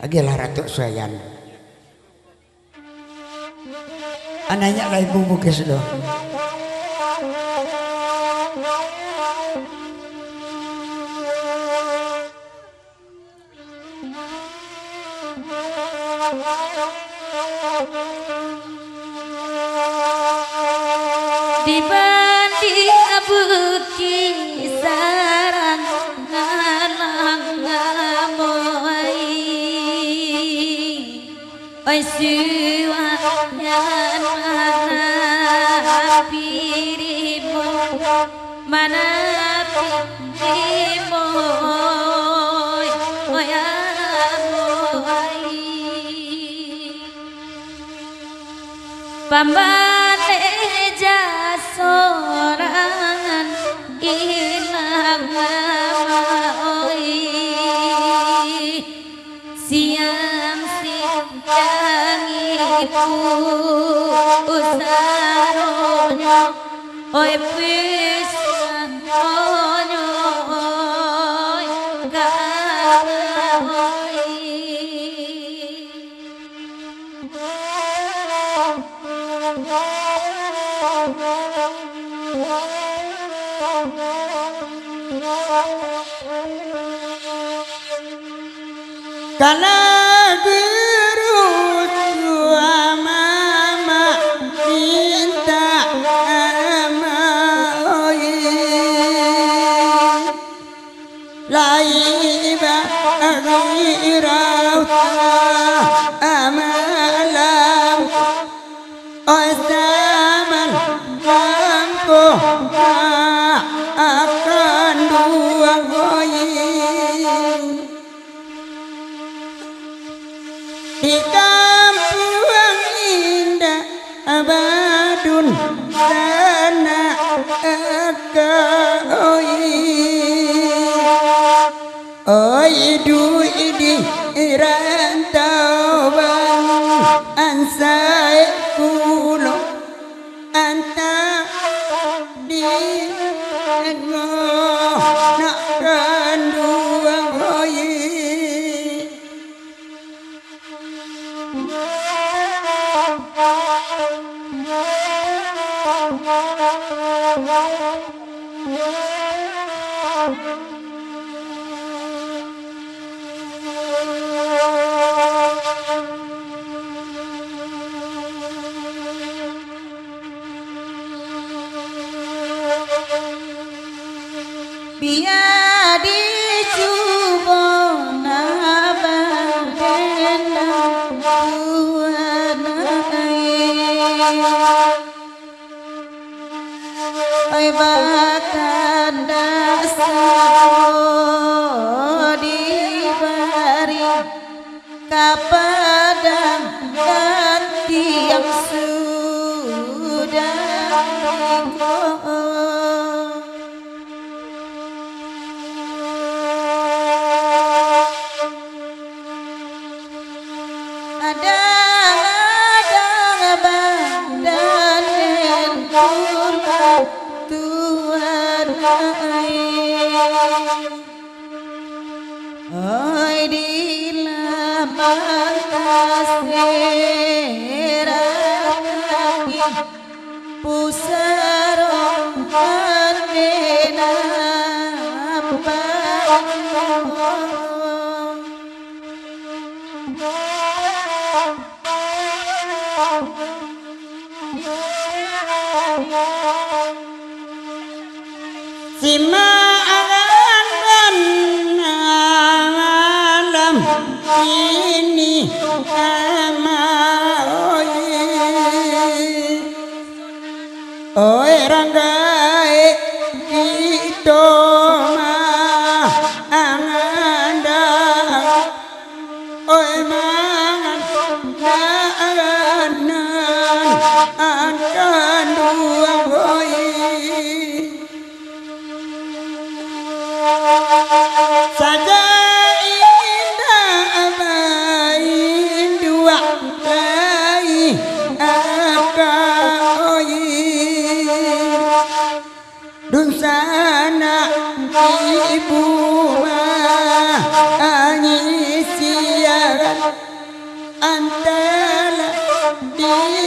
Agilah Ratu Sayan. Anaknya lah ibu mukis doh. Dibanding abuki sarang ngalang ngamoy oi suwayan mana pirimu mana pirimu oi amoy pambane sorangan ilang oi siang siang ibu usaronyo oi pisan onyo oi Kana guru tua mama minta amoi laiba agirauta amalam oisaman lampu akan dua di kampung indah abadun sana oi du idi rantauan ansai kulo anta di nak kanduang biar dicoba nabadendang ai bahkan dasar diberi kapadang ganti yang sudah oi di laman kasiraki pusarong pandena Sima alam ini ama oi ranggai itu mah anganda oi mangan akan dua oi saja indah abain dua lagi akoi dunsana ibu mah angin siara antara dia